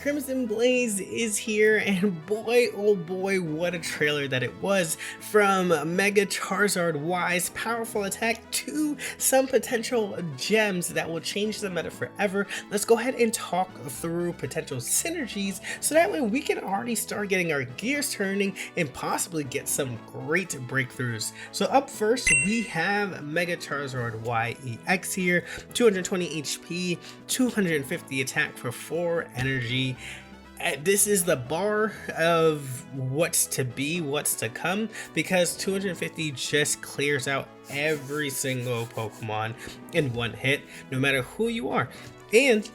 Crimson Blaze is here, and boy oh boy, what a trailer that it was. From Mega Charizard Y's powerful attack to some potential gems that will change the meta forever. Let's go ahead and talk through potential synergies so that way we can already start getting our gears turning and possibly get some great breakthroughs. So up first we have Mega Charizard Y EX here, 220 HP, 250 attack for 4 energy. This is the bar of what's to be, what's to come, because 250 just clears out every single Pokemon in one hit, no matter who you are. And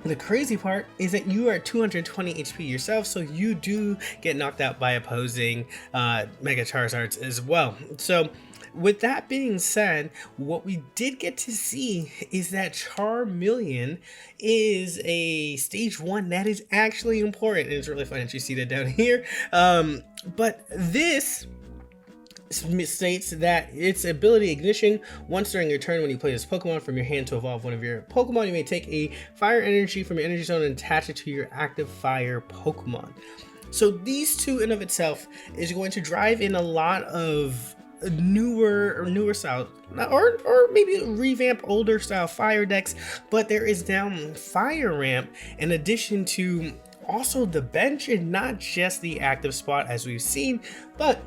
the crazy part is that you are 220 HP yourself, so you do get knocked out by opposing Mega Charizards as well. So with that being said, what we did get to see is that Charmeleon is a stage 1 that is actually important, and it's really fun that you see that down here. But this states that its ability Ignition, once during your turn when you play this Pokemon from your hand to evolve one of your Pokemon, you may take a fire energy from your energy zone and attach it to your active fire Pokemon. So these two in of itself is going to drive in a lot of newer style or maybe revamp older style fire decks, but there is now fire ramp in addition to also the bench and not just the active spot as we've seen. But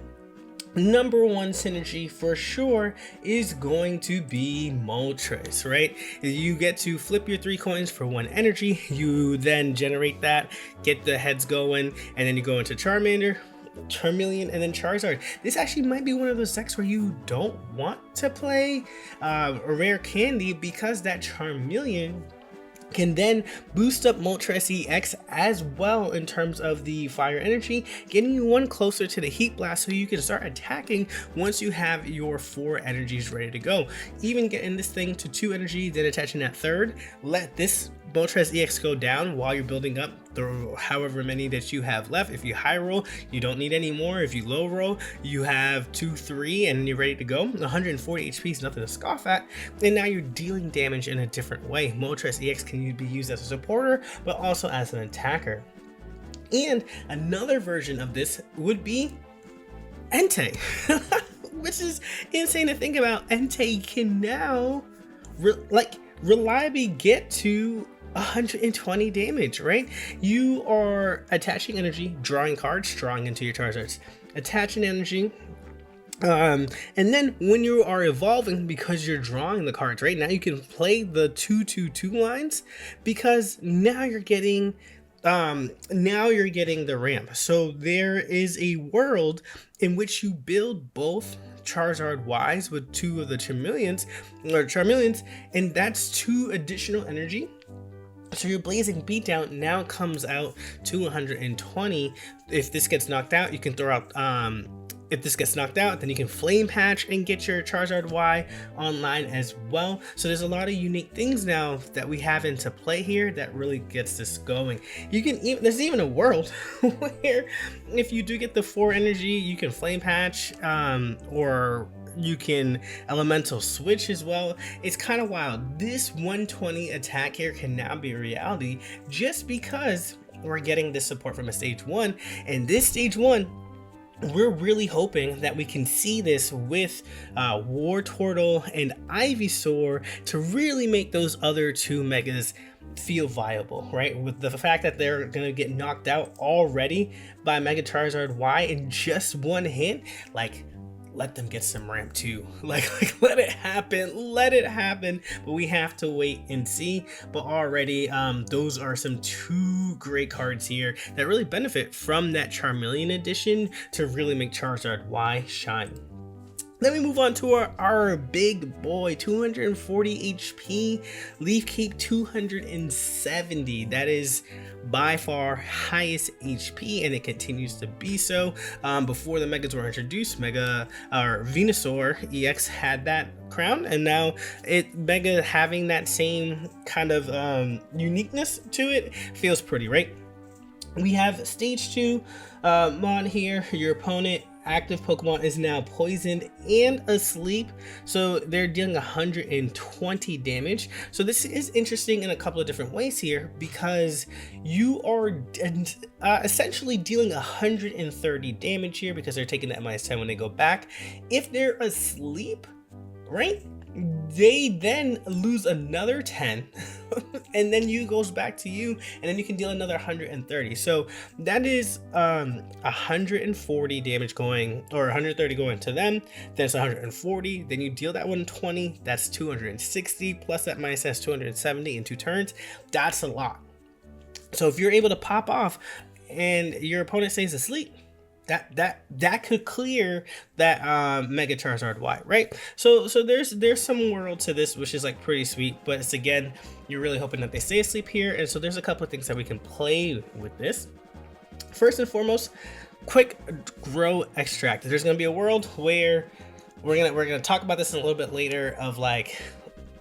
number one synergy for sure is going to be Moltres, right? You get to flip your 3 coins for 1 energy, you then generate that, get the heads going, and then you go into Charmeleon, and then Charizard. This actually might be one of those decks where you don't want to play a rare candy, because that Charmeleon can then boost up Moltres EX as well in terms of the fire energy, getting you one closer to the heat blast so you can start attacking once you have your 4 energies ready to go. Even getting this thing to 2 energy, then attaching that 3rd, let this Moltres EX go down while you're building up the however many that you have left. If you high roll, you don't need any more. If you low roll, you have 2, 3, and you're ready to go. 140 HP is nothing to scoff at, and now you're dealing damage in a different way. Moltres EX can be used as a supporter, but also as an attacker. And another version of this would be Entei, which is insane to think about. Entei can now reliably get to 120 damage, right? You are attaching energy, drawing cards, drawing into your Charizards, attaching energy, and then when you are evolving, because you're drawing the cards, right, now you can play the 2/2/2 lines, because now you're getting the ramp. So there is a world in which you build both Charizard Ys with 2 of the Charmeleons, and that's 2 additional energy. So your Blazing Beatdown now comes out to 120. If this gets knocked out, you can throw out if this gets knocked out, then you can Flame Patch and get your Charizard Y online as well. So there's a lot of unique things now that we have into play here that really gets this going. You can even, there's even a world where if you do get the 4 energy, you can Flame Patch, or you can Elemental Switch as well. It's kind of wild. This 120 attack here can now be a reality just because we're getting this support from a stage 1, and this stage 1, we're really hoping that we can see this with Wartortle and Ivysaur to really make those other 2 megas feel viable, right? With the fact that they're gonna get knocked out already by Mega Charizard Y in just 1 hit, like, let them get some ramp too. Like let it happen. But we have to wait and see. But already, those are some 2 great cards here that really benefit from that Charmeleon edition to really make Charizard Y shine. Then we move on to our big boy, 240 HP, Leaf Cape 270. That is by far highest HP, and it continues to be so. Before the Megas were introduced, Venusaur EX had that crown, and now Mega having that same kind of uniqueness to it feels pretty, right? We have stage 2 mod here. Your opponent active Pokemon is now poisoned and asleep, so they're dealing 120 damage. So this is interesting in a couple of different ways here, because you are essentially dealing 130 damage here because they're taking that -10 when they go back. If they're asleep, right, they then lose another 10 and then you goes back to you, and then you can deal another 130. So that is 140 damage going, or 130 going to them, then it's 140, then you deal that 120, that's 260 plus that -10, 270 in 2 turns. That's a lot. So if you're able to pop off and your opponent stays asleep, that could clear that Mega Charizard Y, right? So there's some world to this, which is like pretty sweet, but it's, again, you're really hoping that they stay asleep here. And so there's a couple of things that we can play with this. First and foremost, quick grow extract. There's gonna be a world where we're gonna talk about this in a little bit later, of like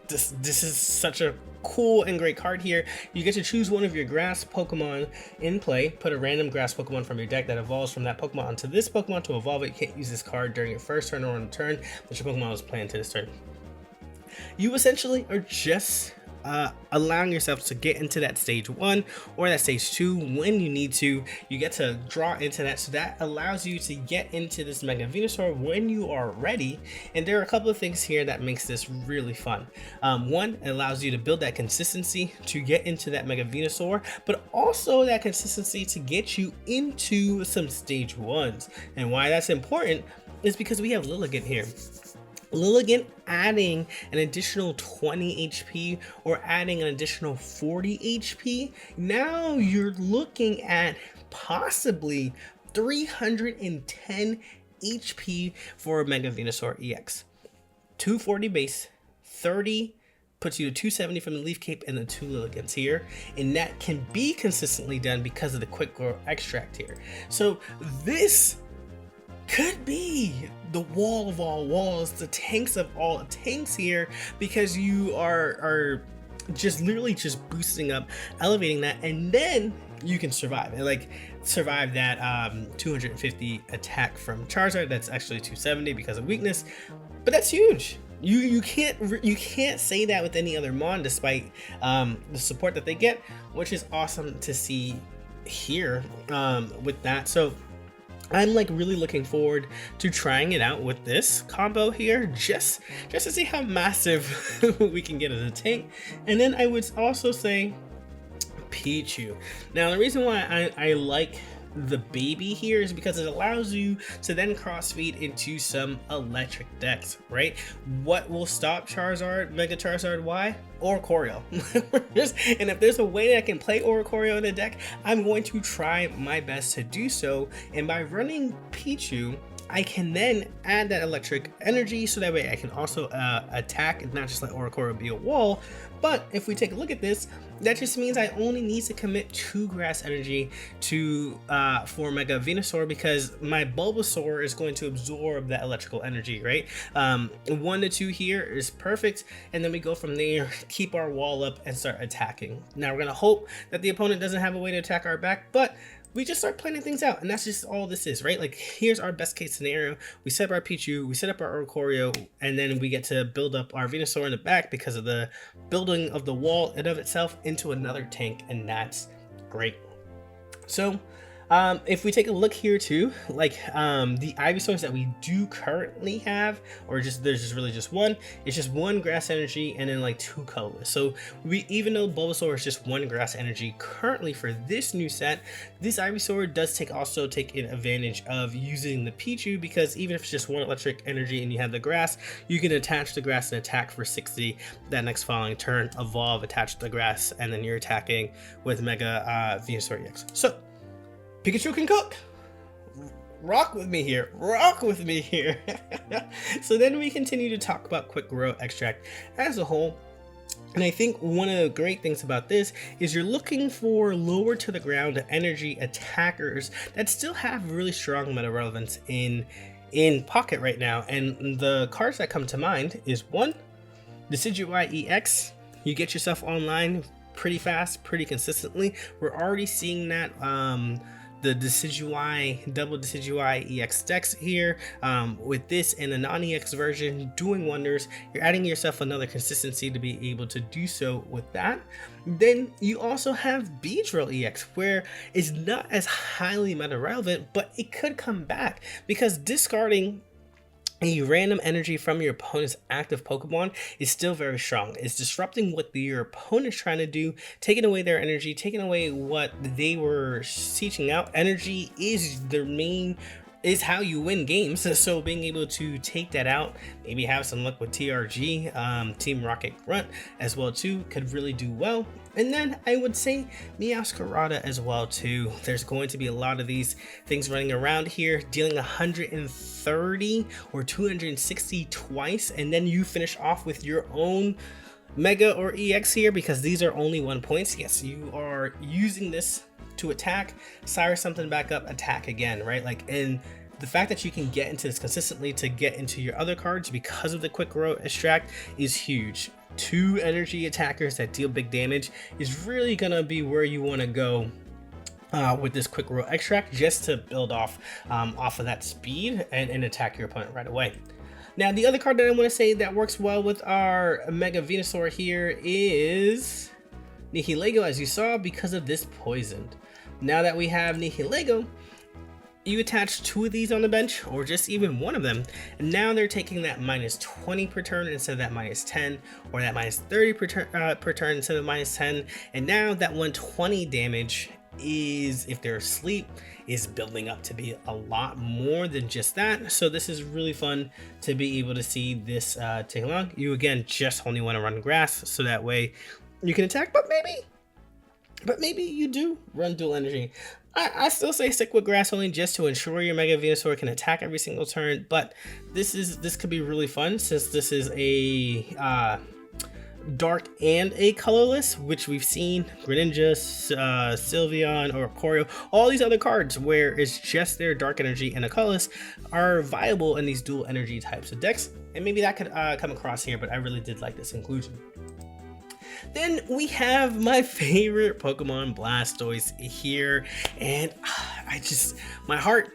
this is such a cool and great card here. You get to choose one of your grass Pokemon in play, put a random grass Pokemon from your deck that evolves from that Pokemon onto this Pokemon. To evolve it, you can't use this card during your first turn or on the turn that your Pokemon was playing to this turn. You essentially are just allowing yourself to get into that stage 1 or that stage 2 when you need to. You get to draw into that, so that allows you to get into this Mega Venusaur when you are ready. And there are a couple of things here that makes this really fun. One, it allows you to build that consistency to get into that Mega Venusaur, but also that consistency to get you into some stage 1s. And why that's important is because we have Lilligant here. Lilligant adding an additional 20 HP or adding an additional 40 HP, now you're looking at possibly 310 HP for a Mega Venusaur EX. 240 base, 30 puts you to 270 from the Leaf Cape and the 2 Lilligants here, and that can be consistently done because of the quick grow extract here. So this could be the wall of all walls, the tanks of all tanks here, because you are just literally just boosting up, elevating that, and then you can survive and like survive that 250 attack from Charizard. That's actually 270 because of weakness, but that's huge. You can't say that with any other Mon, despite the support that they get, which is awesome to see here with that. So I'm like really looking forward to trying it out with this combo here, just to see how massive we can get as a tank. And then I would also say Pichu. Now the reason why I like the baby here is because it allows you to then cross feed into some electric decks, right? What will stop Charizard, Mega Charizard Y? Oricorio. And if there's a way that I can play Oricorio in the deck, I'm going to try my best to do so. And by running Pichu, I can then add that electric energy, so that way I can also attack and not just let Oricorio be a wall. But if we take a look at this, that just means I only need to commit 2 grass energy to for Mega Venusaur, because my Bulbasaur is going to absorb that electrical energy, right? 1 to 2 here is perfect, and then we go from there, keep our wall up and start attacking. Now we're gonna hope that the opponent doesn't have a way to attack our back, but we just start planning things out, and that's just all this is, right? Like, here's our best case scenario. We set up our Pichu, we set up our Oricorio, and then we get to build up our Venusaur in the back because of the building of the wall and of itself into another tank, and that's great. So if we take a look here too, like the Ivysaurs that we do currently have, or there's just really just one, it's just 1 grass energy and then like 2 colorless. So even though Bulbasaur is just 1 grass energy currently for this new set, this Ivysaur does also take advantage of using the Pichu, because even if it's just 1 electric energy and you have the grass, you can attach the grass and attack for 60 that next following turn, evolve, attach the grass, and then you're attacking with Mega Venusaur EX. So Pikachu can cook. Rock with me here. Rock with me here. So then we continue to talk about quick grow extract as a whole. And I think one of the great things about this is you're looking for lower to the ground energy attackers that still have really strong meta relevance in pocket right now. And the cards that come to mind is 1, the Decidueye EX. You get yourself online pretty fast, pretty consistently. We're already seeing that the Decidueye, double Decidueye EX decks here. With this and the non-EX version doing wonders, you're adding yourself another consistency to be able to do so with that. Then you also have Beedrill EX, where it's not as highly meta relevant, but it could come back because discarding a random energy from your opponent's active Pokemon is still very strong. It's disrupting what your opponent's trying to do, taking away their energy, taking away what they were seeking out. Energy is their main, is how you win games. So being able to take that out, maybe have some luck with TRG, Team Rocket Grunt as well too, could really do well. And then I would say Meowscarada as well too. There's going to be a lot of these things running around here, dealing 130 or 260 twice, and then you finish off with your own Mega or EX here, because these are only 1 points. Yes, you are using this to attack, fire something back up, attack again, right? Like, and the fact that you can get into this consistently to get into your other cards because of the quick row extract is huge. 2 energy attackers that deal big damage is really gonna be where you want to go with this quick row extract, just to build off of that speed and attack your opponent right away. Now, the other card that I want to say that works well with our Mega Venusaur here is Nihilego, as you saw, because of this poisoned. Now that we have Nihilego, you attach 2 of these on the bench, or just even 1 of them, and now they're taking that -20 per turn instead of that -10, or that -30 per turn instead of -10, and now that 120 damage is, if they're asleep, is building up to be a lot more than just that. So this is really fun to be able to see this take along. You again just only want to run grass, so that way you can attack, but maybe you do run dual energy. I still say stick with grass only, just to ensure your Mega Venusaur can attack every single turn, but this could be really fun since this is a dark and a colorless, which we've seen Greninja, Sylveon, or Corio, all these other cards where it's just their dark energy and a colorless are viable in these dual energy types of decks, and maybe that could come across here, but I really did like this inclusion. Then we have my favorite Pokemon, Blastoise, here, and I just, my heart,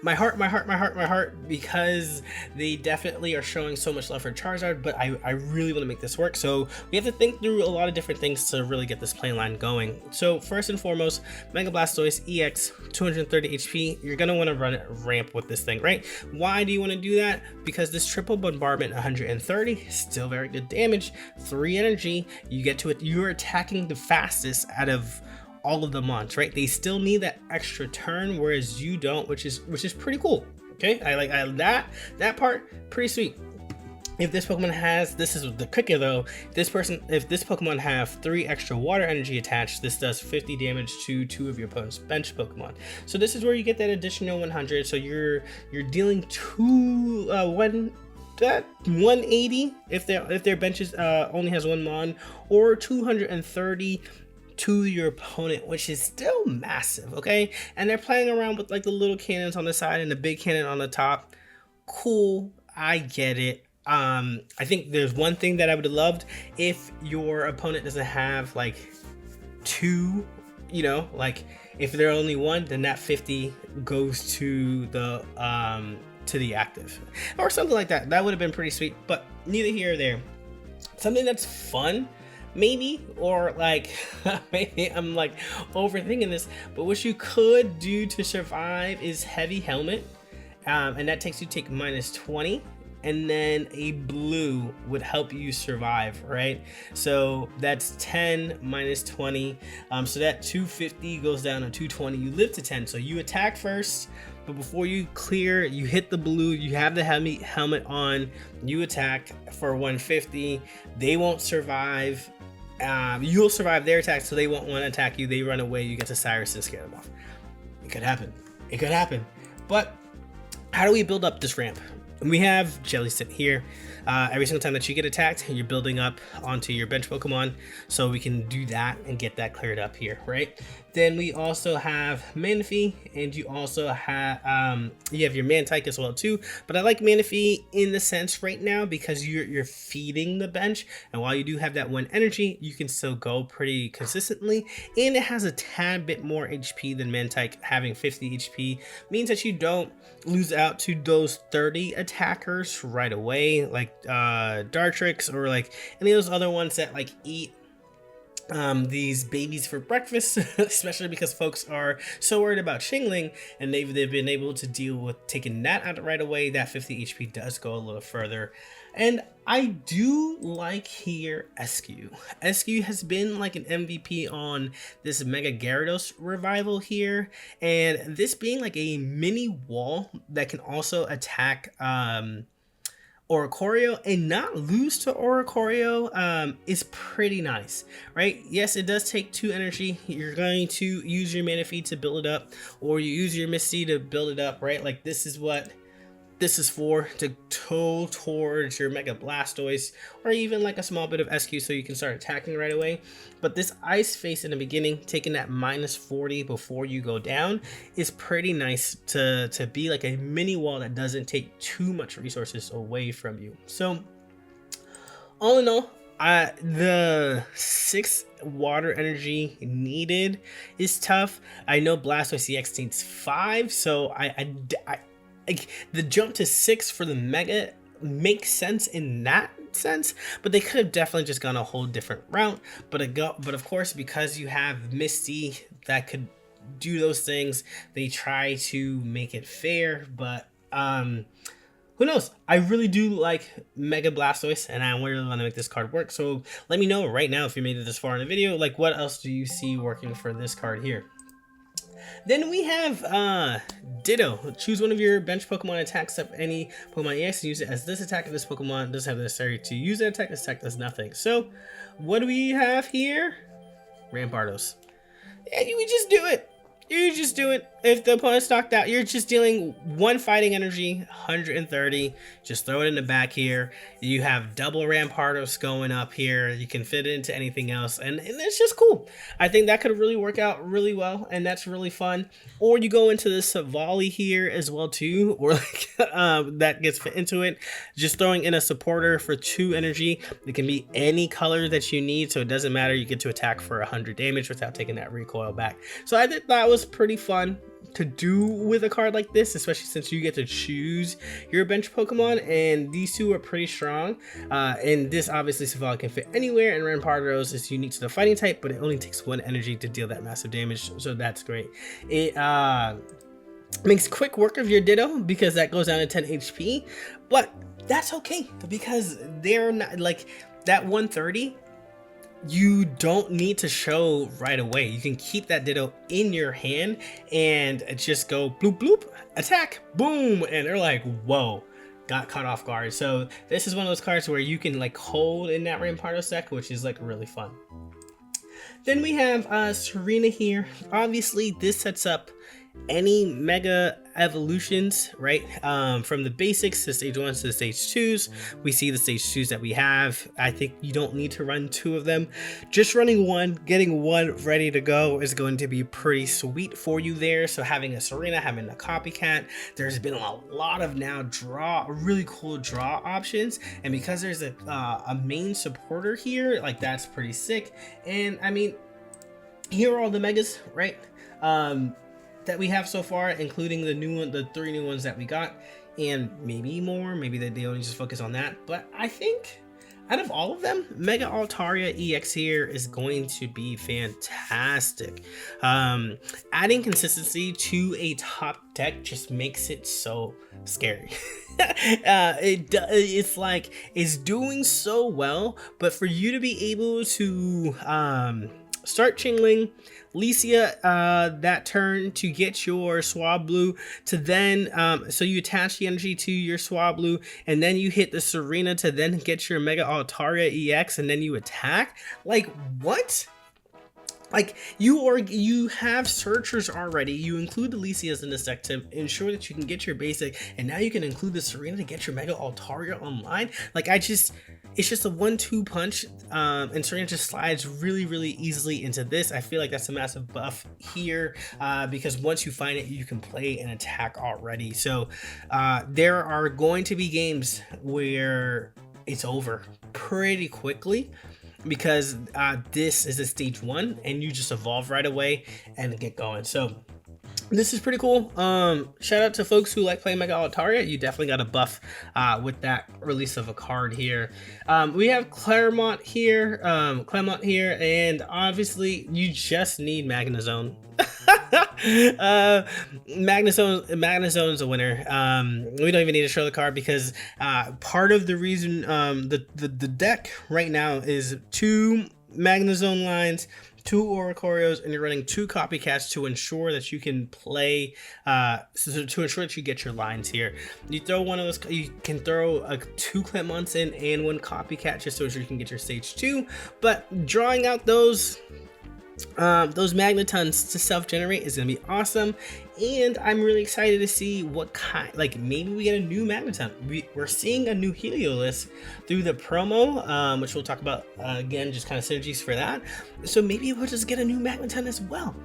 because they definitely are showing so much love for Charizard, but I really want to make this work, so we have to think through a lot of different things to really get this play line going. So first and foremost, Mega Blastoise EX, 230 HP, you're going to want to run it ramp with this thing, right? Why do you want to do that? Because this triple bombardment, 130, still very good damage, 3 energy, you get to it, you're attacking the fastest out of all of the mons, right? They still need that extra turn, whereas you don't, which is pretty cool. Okay, I like that part, pretty sweet. If this Pokemon has, this is the kicker though, if this Pokemon have 3 extra water energy attached, this does 50 damage to 2 of your opponent's bench Pokemon. So this is where you get that additional 100. So you're dealing 180 if their benches only has 1 mon, or 230 to your opponent, which is still massive, okay? And they're playing around with like the little cannons on the side and the big cannon on the top. Cool, I get it. I think there's one thing that I would have loved if your opponent doesn't have like 2, you know, like if they're only 1, then that 50 goes to the active or something like that. That would have been pretty sweet, but neither here or there. Something that's fun maybe, or like maybe I'm like overthinking this, but what you could do to survive is Heavy Helmet, and that takes you to take -20, and then a blue would help you survive, right? So that's 10 -20, so that 250 goes down to 220. You live to 10, so you attack first, but before you clear, you hit the blue, you have the helmet on, you attack for 150. They won't survive. You'll survive their attack, so they won't want to attack you. They run away, you get to Cyrus and scare them off. It could happen. It could happen. But how do we build up this ramp? We have Jelly sitting here. Every single time that you get attacked, you're building up onto your bench Pokemon, so we can do that and get that cleared up here, right? Then we also have Manaphy, and you also have you have your Mantike as well too. But I like Manaphy in the sense right now because you're feeding the bench, and while you do have that 1 energy, you can still go pretty consistently, and it has a tad bit more HP than Mantike. Having 50 HP means that you don't lose out to those 30 attackers right away, like Dartrix or like any of those other ones that like eat these babies for breakfast, especially because folks are so worried about shingling, and they've been able to deal with taking that out right away. That 50 HP does go a little further. And I do like here Eskew. Eskew has been like an MVP on this Mega Gyarados revival here, and this being like a mini wall that can also attack Oricorio and not lose to Oricorio is pretty nice, right? Yes, it does take 2 energy. You're going to use your Manaphy to build it up, or you use your Misty to build it up, right? Like this is what this is for, to toe towards your Mega Blastoise, or even like a small bit of SQ so you can start attacking right away. But this Ice Face in the beginning, taking that -40 before you go down, is pretty nice to be like a mini wall that doesn't take too much resources away from you. So all in all, the 6 water energy needed is tough. I know Blastoise EX needs 5, so the jump to 6 for the Mega makes sense in that sense, but they could have definitely just gone a whole different route. But of course, because you have Misty that could do those things, they try to make it fair. But who knows? I really do like Mega Blastoise, and I really want to make this card work. So let me know right now if you made it this far in the video, like what else do you see working for this card here? Then we have Ditto. Choose one of your bench Pokemon attacks up any Pokemon EX and use it as this attack. If this Pokemon doesn't have the necessary to use that attack, this attack does nothing. So what do we have here? Rampardos. Yeah, you would just do it. You just do it. If the opponent's knocked out, you're just dealing 1 fighting energy, 130. Just throw it in the back here. You have double Rampardos going up here. You can fit it into anything else, and it's just cool. I think that could really work out really well, and that's really fun. Or you go into the Savali here as well too, or like that gets fit into it. Just throwing in a supporter for 2 energy. It can be any color that you need, so it doesn't matter. You get to attack for 100 damage without taking that recoil back. So I think that was pretty fun to do with a card like this, especially since you get to choose your bench Pokemon, and these 2 are pretty strong. And this obviously Savali can fit anywhere, and Rampardos is unique to the fighting type, but it only takes 1 energy to deal that massive damage, so that's great. It makes quick work of your Ditto because that goes down to 10 HP, but that's okay because they're not like that 130. You don't need to show right away. You can keep that Ditto in your hand and just go bloop bloop, attack, boom, and they're like, whoa, got caught off guard. So this is one of those cards where you can like hold in that Rampardos deck, which is like really fun. Then we have Serena here. Obviously this sets up any Mega evolutions, right? From the basics to stage 1s to the stage 2s. We see the stage 2s that we have. I think you don't need to run 2 of them. Just running 1, getting 1 ready to go is going to be pretty sweet for you there. So having a Serena, having a Copycat, there's been a lot of now really cool draw options, and because there's a main supporter here, like that's pretty sick. And I mean, here are all the Megas, right? That we have so far, including the 3 new ones that we got, and maybe more. Maybe they only just focus on that, but I think out of all of them, Mega Altaria EX here is going to be fantastic. Adding consistency to a top deck just makes it so scary. It's like it's doing so well, but for you to be able to start Chingling, Licia that turn to get your Swablu, to then so you attach the energy to your Swablu, and then you hit the Serena to then get your Mega Altaria EX, and then you attack. Like, what? like you have searchers already. You include the Lysias in this deck to ensure that you can get your basic, and now you can include the Serena to get your Mega Altaria online. Like it's just a 1-2 punch, and Serena just slides really easily into this. I feel like that's a massive buff here, because once you find it, you can play and attack already. So there are going to be games where it's over pretty quickly, because this is a stage 1 and you just evolve right away and get going. So this is pretty cool. Shout out to folks who like playing Mega Altaria. You definitely got a buff with that release of a card here. We have Claremont here, and obviously you just need Magnezone. Magnezone is a winner. We don't even need to show the card, because part of the reason the deck right now is 2 Magnezone lines, 2 Oricorios, and you're running 2 copycats to ensure that you can play, to ensure that you get your lines here. You throw one of those, you can throw 2 Clemonts in and 1 copycat just so you can get your stage 2, but drawing out those Magnetons to self-generate is gonna be awesome, and I'm really excited to see what kind, like maybe we get a new Magneton. We're seeing a new Heliolisk through the promo, which we'll talk about again, just kind of synergies for that. So maybe we'll just get a new Magneton as well,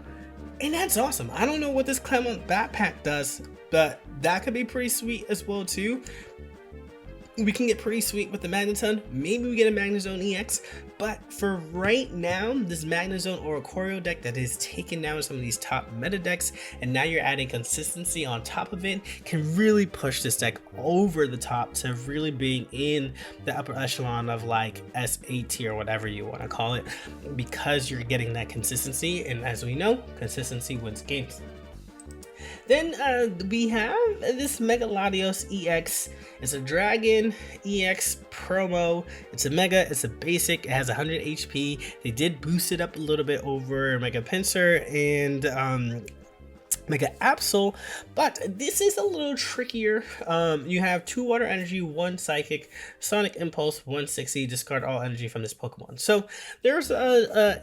and that's awesome. I don't know what this Clement backpack does, but that could be pretty sweet as well too. We can get pretty sweet with the Magneton. Maybe we get a Magnezone EX, but for right now, this Magnezone Oricorio deck that is taken down some of these top meta decks, and now you're adding consistency on top of it, can really push this deck over the top to really being in the upper echelon of like S8 tier, whatever you want to call it, because you're getting that consistency, and as we know, consistency wins games. Then we have this Mega Latios EX. It's a Dragon EX promo. It's a Mega, it's a basic, it has 100 HP. They did boost it up a little bit over Mega Pinsir and Mega Absol, but this is a little trickier. You have 2 Water Energy, 1 Psychic, Sonic Impulse, 160, discard all energy from this Pokemon. So there's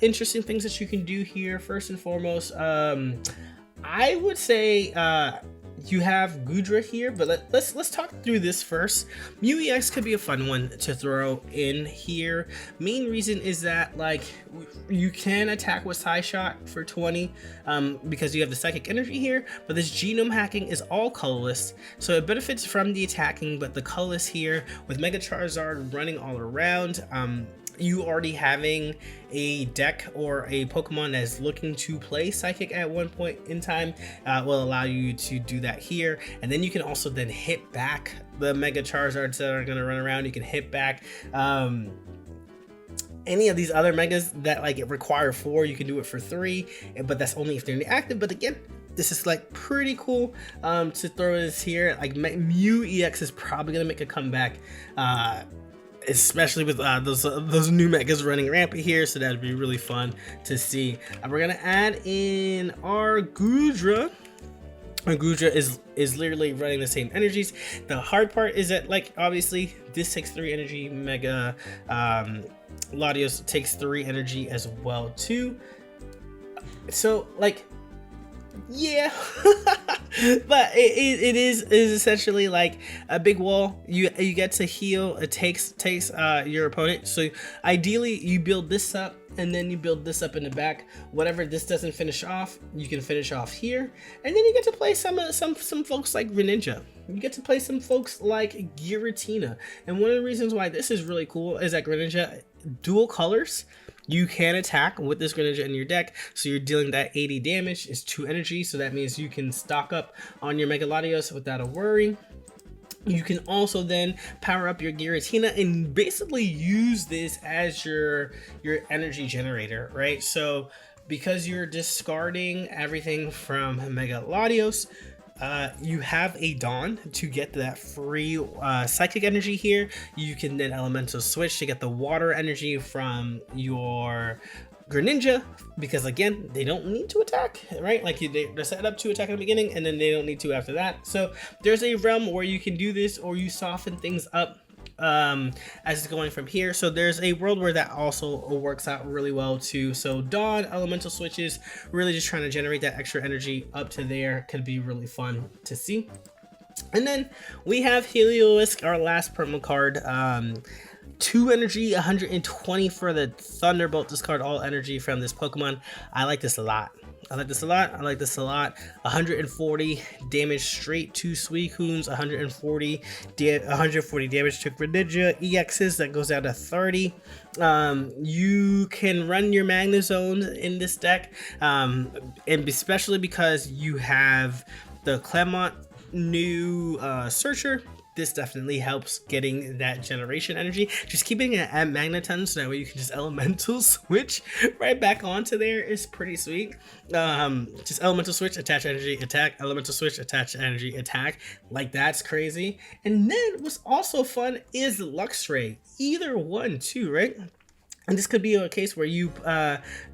interesting things that you can do here. First and foremost, I would say you have Goodra here, but let's talk through this first. Mew EX could be a fun one to throw in here. Main reason is that like you can attack with Psy Shot for 20 because you have the Psychic Energy here, but this Genome Hacking is all colorless, so it benefits from the attacking, but the colorless here with Mega Charizard running all around, you already having a deck or a Pokemon that is looking to play Psychic at one point in time will allow you to do that here. And then you can also then hit back the Mega Charizards that are going to run around. You can hit back any of these other Megas that like require 4. You can do it for 3, but that's only if they're inactive. But again, this is like pretty cool to throw this here. Like Mew EX is probably going to make a comeback, especially with those new Megas running rampant here, so that'd be really fun to see. We're gonna add in our Goodra. Our Goodra is literally running the same energies. The hard part is that like obviously this takes 3 energy. Mega Latios takes 3 energy as well too. So like, yeah, but it is essentially like a big wall. You get to heal. It takes your opponent. So ideally you build this up and then you build this up in the back. Whatever this doesn't finish off, you can finish off here, and then you get to play some folks like Greninja. You get to play some folks like Giratina. And one of the reasons why this is really cool is that Greninja dual colors. You can attack with this Greninja in your deck, so you're dealing that 80 damage. It's 2 energy, so that means you can stock up on your Mega Latios without a worry. You can also then power up your Giratina and basically use this as your energy generator, right? So because you're discarding everything from Mega Latios, you have a Dawn to get that free Psychic Energy here. You can then Elemental Switch to get the Water Energy from your Greninja, because again, they don't need to attack, right? Like they're set up to attack in the beginning, and then they don't need to after that. So there's a realm where you can do this, or you soften things up as it's going from here. So there's a world where that also works out really well too. So Dawn elemental switches, really just trying to generate that extra energy up to there, could be really fun to see. And then we have Heliolisk, our last perma card. 2 energy, 120 for the Thunderbolt. Discard all energy from this Pokemon. I like this a lot. I like this a lot. 140 damage straight to Suicunes, 140 damage to Greninja. EXs, that goes down to 30. You can run your Magnezones in this deck, and especially because you have the Clemont new Searcher. This definitely helps getting that generation energy. Just keeping it at Magneton so that way you can just elemental switch right back onto there is pretty sweet. Just elemental switch, attach energy, attack, elemental switch, attach energy, attack. Like, that's crazy. And then what's also fun is Luxray. Either one too, right? And this could be a case where you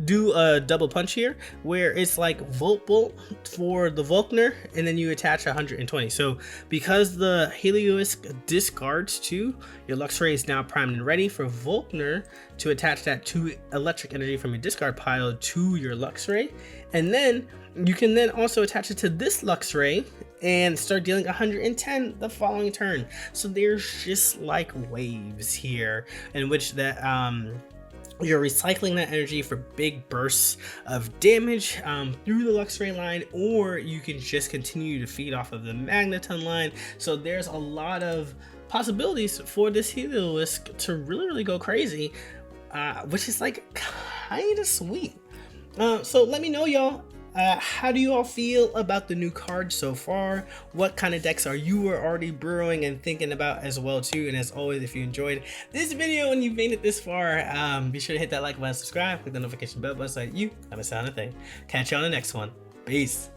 do a double punch here, where it's like Volt Bolt for the Volkner, and then you attach 120. So because the Heliolisk discards 2, your Luxray is now primed and ready for Volkner to attach that 2 electric energy from your discard pile to your Luxray. And then you can then also attach it to this Luxray and start dealing 110 the following turn. So there's just like waves here in which that you're recycling that energy for big bursts of damage through the Luxray line, or you can just continue to feed off of the Magneton line. So there's a lot of possibilities for this Heliolisk to really go crazy, which is like kind of sweet. So let me know, y'all. How do you all feel about the new cards so far? What kind of decks are you already brewing and thinking about as well too? And as always, if you enjoyed this video and you've made it this far, be sure to hit that like button, subscribe, click the notification bell button so that you never miss out on a thing. Catch you on the next one. Peace.